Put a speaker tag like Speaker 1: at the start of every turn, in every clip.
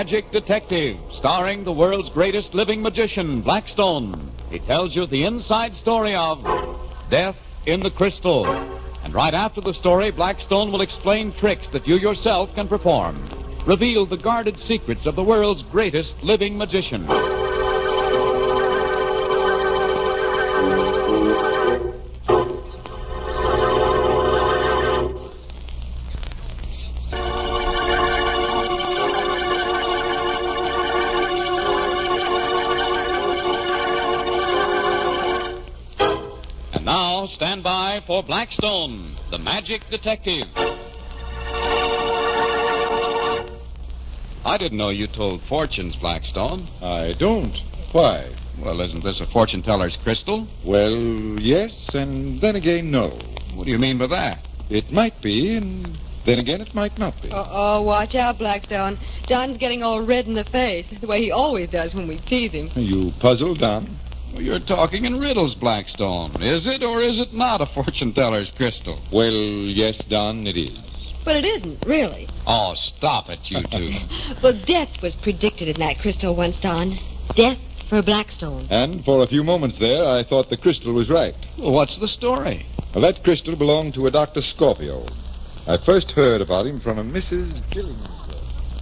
Speaker 1: Magic Detective, starring the world's greatest living magician, Blackstone. It tells you the inside story of Death in the Crystal. And right after the story, Blackstone will explain tricks that you yourself can perform. Reveal the guarded secrets of the world's greatest living magician. And now, stand by for Blackstone, the Magic Detective. I didn't know you told fortunes, Blackstone.
Speaker 2: I don't. Why?
Speaker 1: Well, isn't this a fortune teller's crystal?
Speaker 2: Well, yes, and then again, no.
Speaker 1: What do you mean by that?
Speaker 2: It might be, and then again, it might not be.
Speaker 3: Oh, watch out, Blackstone. Don's getting all red in the face, the way he always does when we tease him.
Speaker 2: Are you puzzled, Don?
Speaker 1: Well, you're talking in riddles, Blackstone. Is it or is it not a fortune teller's crystal?
Speaker 2: Well, yes, Don, it is.
Speaker 3: But it isn't, really.
Speaker 1: Oh, stop it, you two.
Speaker 3: Well, death was predicted in that crystal once, Don. Death for Blackstone.
Speaker 2: And for a few moments there, I thought the crystal was right.
Speaker 1: Well, what's the story?
Speaker 2: Well, that crystal belonged to a Dr. Scorpio. I first heard about him from a Mrs. Gillingsworth.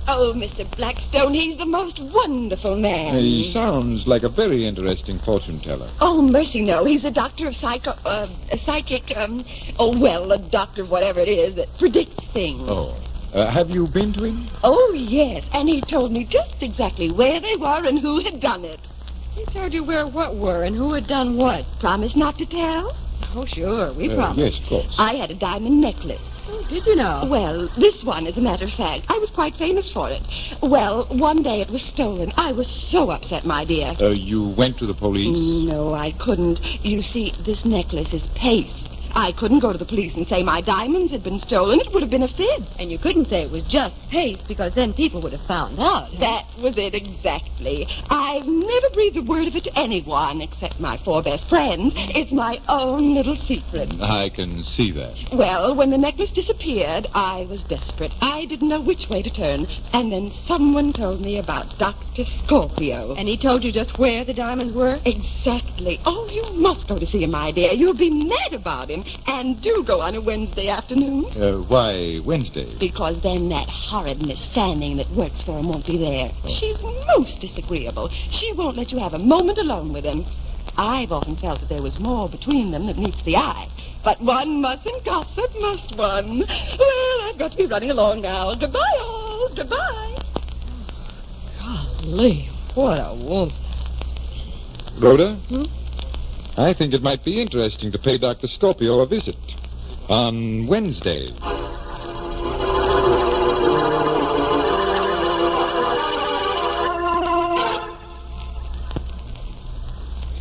Speaker 4: Oh, Mr. Blackstone, he's the most wonderful man.
Speaker 2: He sounds like a very interesting fortune teller.
Speaker 4: Oh, mercy, no. He's a doctor of a doctor of whatever it is that predicts things.
Speaker 2: Oh. Have you been to him?
Speaker 4: Oh, yes, and he told me just exactly where they were and who had done it.
Speaker 3: He told you where what were and who had done what.
Speaker 4: Promise not to tell?
Speaker 3: Oh, sure, we promised.
Speaker 2: Yes, of course.
Speaker 4: I had a diamond necklace.
Speaker 3: Oh, did you know?
Speaker 4: Well, this one, as a matter of fact. I was quite famous for it. Well, one day it was stolen. I was so upset, my dear.
Speaker 2: You went to the police?
Speaker 4: No, I couldn't. You see, this necklace is paste. I couldn't go to the police and say my diamonds had been stolen. It would have been a fib.
Speaker 3: And you couldn't say it was just paste, because then people would have found out.
Speaker 4: That was it exactly. I've never breathed a word of it to anyone except my 4 best friends. It's my own little secret.
Speaker 2: I can see that.
Speaker 4: Well, when the necklace disappeared, I was desperate. I didn't know which way to turn. And then someone told me about Dr. Scorpio.
Speaker 3: And he told you just where the diamonds were?
Speaker 4: Exactly. Oh, you must go to see him, my dear. You'll be mad about him. And do go on a Wednesday afternoon.
Speaker 2: Why Wednesday?
Speaker 4: Because then that horrid Miss Fanning that works for him won't be there.
Speaker 2: Oh.
Speaker 4: She's most disagreeable. She won't let you have a moment alone with him. I've often felt that there was more between them than meets the eye. But one mustn't gossip, must one? Well, I've got to be running along now. Goodbye, all. Goodbye.
Speaker 3: Golly, what a woman.
Speaker 2: Rhoda? I think it might be interesting to pay Dr. Scorpio a visit on Wednesday.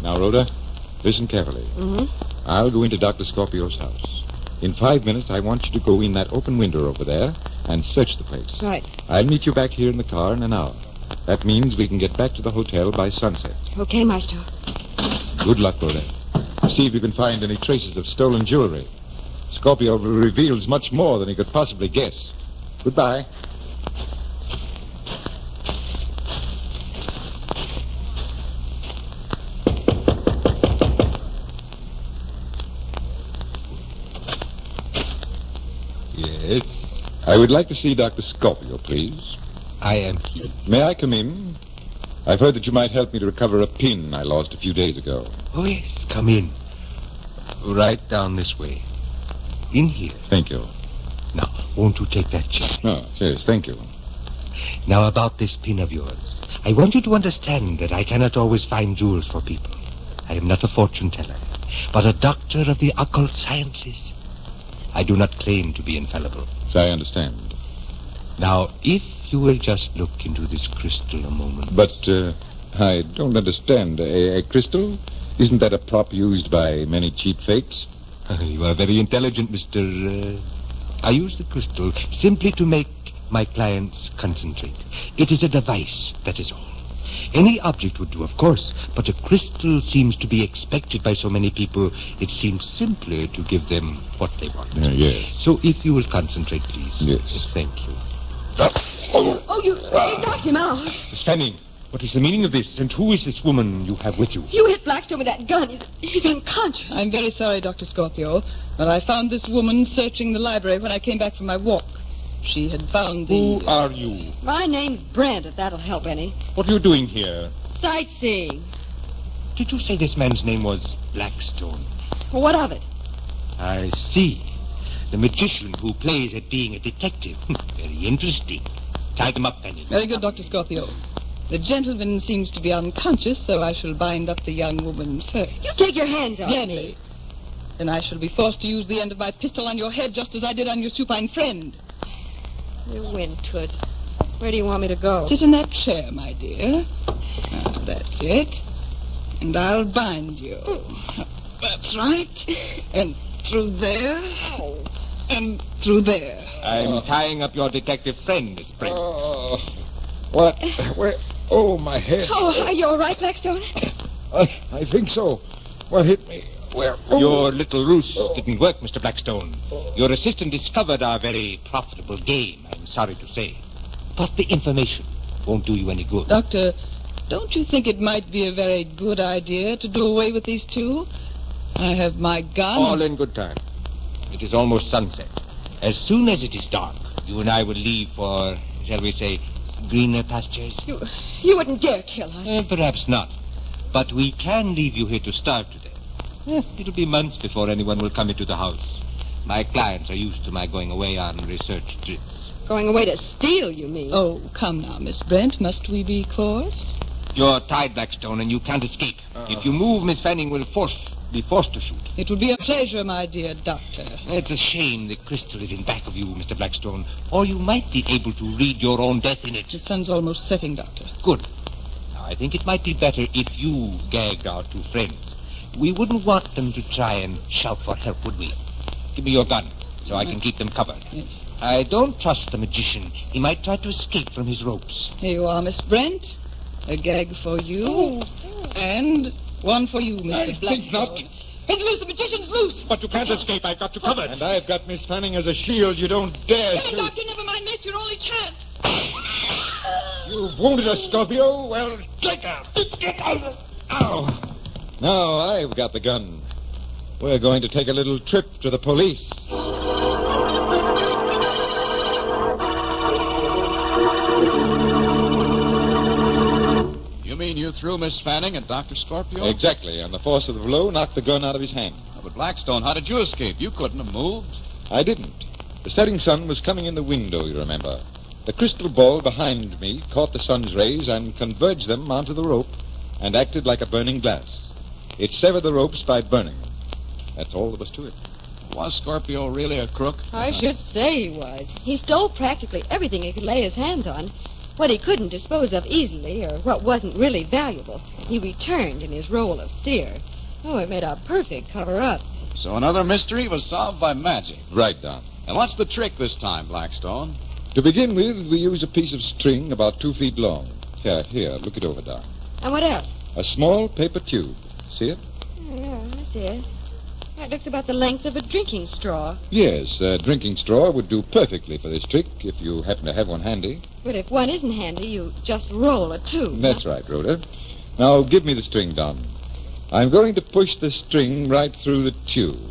Speaker 2: Now, Rhoda, listen carefully. I'll go into Dr. Scorpio's house. In 5 minutes, I want you to go in that open window over there and search the place.
Speaker 3: Right.
Speaker 2: I'll meet you back here in the car in an hour. That means we can get back to the hotel by sunset.
Speaker 3: Okay, Maestro.
Speaker 2: Good luck, Rhoda. See if you can find any traces of stolen jewelry. Scorpio reveals much more than he could possibly guess. Goodbye. Yes. I would like to see Dr. Scorpio, please.
Speaker 5: I am here.
Speaker 2: May I come in? I've heard that you might help me to recover a pin I lost a few days ago.
Speaker 5: Oh, yes, come in. Right down this way. In here.
Speaker 2: Thank you.
Speaker 5: Now, won't you take that chair?
Speaker 2: Oh, yes, thank you.
Speaker 5: Now, about this pin of yours. I want you to understand that I cannot always find jewels for people. I am not a fortune teller, but a doctor of the occult sciences. I do not claim to be infallible.
Speaker 2: So I understand.
Speaker 5: Now, if you will just look into this crystal a moment.
Speaker 2: But, I don't understand. A crystal? Isn't that a prop used by many cheap fakes?
Speaker 5: You are very intelligent, Mr. I use the crystal simply to make my clients concentrate. It is a device, that is all. Any object would do, of course, but a crystal seems to be expected by so many people, it seems simpler to give them what they want.
Speaker 2: Yes.
Speaker 5: So if you will concentrate, please.
Speaker 2: Yes.
Speaker 5: Thank you.
Speaker 3: Oh, you knocked him out.
Speaker 5: Miss Fanning, what is the meaning of this? And who is this woman you have with you?
Speaker 3: You hit Blackstone with that gun. He's unconscious.
Speaker 6: I'm very sorry, Dr. Scorpio, but I found this woman searching the library when I came back from my walk. She had found the...
Speaker 5: Who are you?
Speaker 3: My name's Brent, if that'll help any.
Speaker 5: What are you doing here?
Speaker 3: Sightseeing.
Speaker 5: Did you say this man's name was Blackstone?
Speaker 3: Well, what of it?
Speaker 5: I see. The magician who plays at being a detective. Very interesting. Tie them up, Fanning.
Speaker 6: Very good, Dr. Scorpio. The gentleman seems to be unconscious, so I shall bind up the young woman first.
Speaker 3: You take your hands off
Speaker 6: Gladly.
Speaker 3: me.
Speaker 6: Then I shall be forced to use the end of my pistol on your head, just as I did on your supine friend.
Speaker 3: You win, Toots. Where do you want me to go?
Speaker 6: Sit in that chair, my dear. Ah, that's it. And I'll bind you. That's right. And through there. And through there.
Speaker 5: I'm tying up your detective friend, Miss Brent.
Speaker 2: What? Where? Oh, my head.
Speaker 3: Oh, are you all right, Blackstone?
Speaker 2: I think so. What hit me? Where? Oh.
Speaker 5: Your little ruse didn't work, Mr. Blackstone. Your assistant discovered our very profitable game, I'm sorry to say. But the information won't do you any good.
Speaker 6: Doctor, don't you think it might be a very good idea to do away with these two? I have my gun.
Speaker 5: All in good time. It is almost sunset. As soon as it is dark, you and I will leave for, shall we say, greener pastures?
Speaker 3: You wouldn't dare kill us.
Speaker 5: Perhaps not. But we can leave you here to starve to death. It'll be months before anyone will come into the house. My clients are used to my going away on research trips.
Speaker 3: Going away to steal, you mean?
Speaker 6: Oh, come now, Miss Brent. Must we be coarse?
Speaker 5: You're tied, Blackstone, and you can't escape. If you move, Miss Fanning will be forced to shoot.
Speaker 6: It would be a pleasure, my dear doctor.
Speaker 5: It's a shame the crystal is in back of you, Mr. Blackstone. Or you might be able to read your own death in it.
Speaker 6: The sun's almost setting, Doctor.
Speaker 5: Good. Now, I think it might be better if you gagged our two friends. We wouldn't want them to try and shout for help, would we? Give me your gun, so I can keep them covered.
Speaker 6: Yes.
Speaker 5: I don't trust the magician. He might try to escape from his ropes.
Speaker 6: Here you are, Miss Brent. A gag for you. And one for you, Mr. Blackstone.
Speaker 2: not.
Speaker 6: He's loose. The magician's loose.
Speaker 5: But you can't escape. I've got you covered.
Speaker 2: And I've got Miss Fanning as a shield. You don't dare
Speaker 6: Hey,
Speaker 2: shoot.
Speaker 6: Doctor, never mind. It's your only chance.
Speaker 2: You've wounded us, Scorpio. Well, take her. Get out. Ow. Now I've got the gun. We're going to take a little trip to the police.
Speaker 1: You mean you threw Miss Fanning at Dr. Scorpio?
Speaker 2: Exactly, and the force of the blow knocked the gun out of his hand.
Speaker 1: Oh, but Blackstone, how did you escape? You couldn't have moved.
Speaker 2: I didn't. The setting sun was coming in the window, you remember. The crystal ball behind me caught the sun's rays and converged them onto the rope and acted like a burning glass. It severed the ropes by burning them. That's all there was to it.
Speaker 1: Was Scorpio really a crook?
Speaker 3: I should say he was. He stole practically everything he could lay his hands on. What he couldn't dispose of easily, or what wasn't really valuable, he returned in his role of seer. Oh, it made a perfect cover-up.
Speaker 1: So another mystery was solved by magic.
Speaker 2: Right, Don.
Speaker 1: And what's the trick this time, Blackstone?
Speaker 2: To begin with, we use a piece of string about 2 feet long. Here, look it over, Don.
Speaker 3: And what else?
Speaker 2: A small paper tube. See it?
Speaker 3: Yeah, I see it. That looks about the length of a drinking straw.
Speaker 2: Yes, a drinking straw would do perfectly for this trick if you happen to have one handy.
Speaker 3: But if one isn't handy, you just roll a tube.
Speaker 2: That's right, Rhoda. Now, give me the string, Don. I'm going to push the string right through the tube.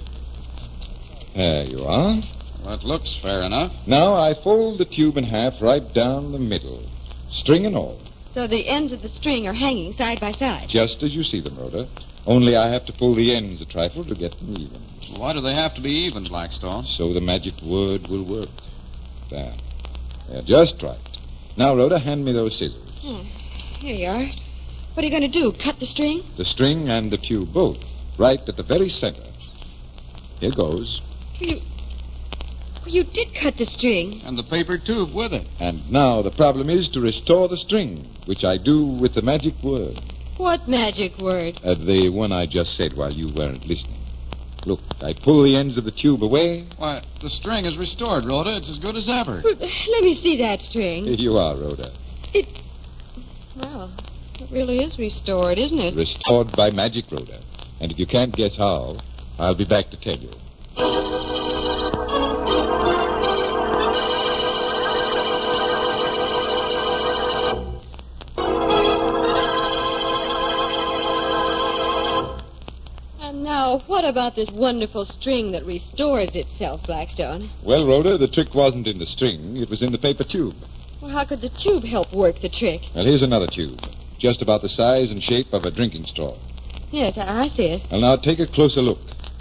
Speaker 2: There you are.
Speaker 1: That looks fair enough.
Speaker 2: Now I fold the tube in half right down the middle, string and all.
Speaker 3: So the ends of the string are hanging side by side.
Speaker 2: Just as you see them, Rhoda. Only I have to pull the ends a trifle to get them even.
Speaker 1: Why do they have to be even, Blackstone?
Speaker 2: So the magic word will work. There. They're just right. Now, Rhoda, hand me those scissors.
Speaker 3: Here you are. What are you going to do, cut the string?
Speaker 2: The string and the tube both, right at the very center. Here goes.
Speaker 3: You did cut the string.
Speaker 1: And the paper tube with it.
Speaker 2: And now the problem is to restore the string, which I do with the magic word.
Speaker 3: What magic word?
Speaker 2: The one I just said while you weren't listening. Look, I pull the ends of the tube away.
Speaker 1: Why, the string is restored, Rhoda. It's as good as ever.
Speaker 3: Let me see that string.
Speaker 2: Here you are, Rhoda.
Speaker 3: Well, it really is restored, isn't it?
Speaker 2: Restored by magic, Rhoda. And if you can't guess how, I'll be back to tell you.
Speaker 3: Now, what about this wonderful string that restores itself, Blackstone?
Speaker 2: Well, Rhoda, the trick wasn't in the string. It was in the paper tube.
Speaker 3: Well, how could the tube help work the trick?
Speaker 2: Well, here's another tube. Just about the size and shape of a drinking straw.
Speaker 3: Yes, I see it.
Speaker 2: Well, now take a closer look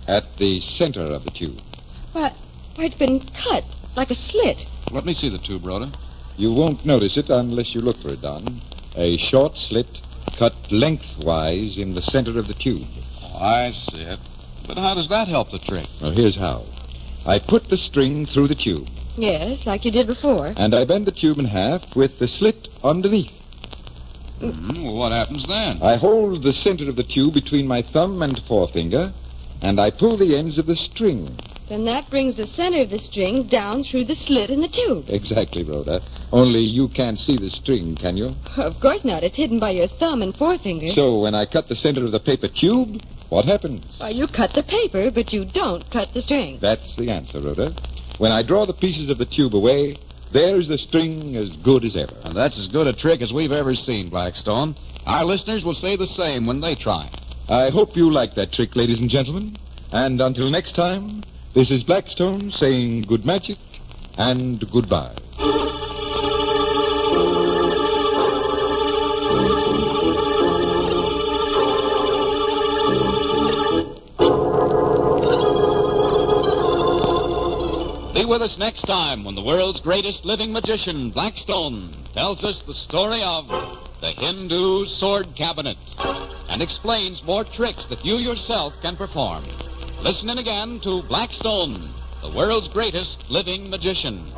Speaker 2: at the center of the tube.
Speaker 3: Why, it's been cut like a slit.
Speaker 1: Let me see the tube, Rhoda.
Speaker 2: You won't notice it unless you look for it, Don. A short slit cut lengthwise in the center of the tube.
Speaker 1: Oh, I see it. But how does that help the trick?
Speaker 2: Well, here's how. I put the string through the tube,
Speaker 3: Yes, like you did before.
Speaker 2: and I bend the tube in half with the slit underneath.
Speaker 1: Well, what happens then?
Speaker 2: I hold the center of the tube between my thumb and forefinger, and I pull the ends of the string.
Speaker 3: Then that brings the center of the string down through the slit in the tube.
Speaker 2: Exactly, Rhoda. Only you can't see the string, can you?
Speaker 3: Of course not. It's hidden by your thumb and forefinger.
Speaker 2: So when I cut the center of the paper tube, what happens?
Speaker 3: Why, you cut the paper, but you don't cut the string.
Speaker 2: That's the answer, Rhoda. When I draw the pieces of the tube away, there's the string as good as ever.
Speaker 1: And that's as good a trick as we've ever seen, Blackstone. Our listeners will say the same when they try.
Speaker 2: I hope you like that trick, ladies and gentlemen. And until next time, this is Blackstone saying good magic and goodbye.
Speaker 1: Be with us next time when the world's greatest living magician, Blackstone, tells us the story of the Hindu sword cabinet and explains more tricks that you yourself can perform. Listen in again to Blackstone, the world's greatest living magician.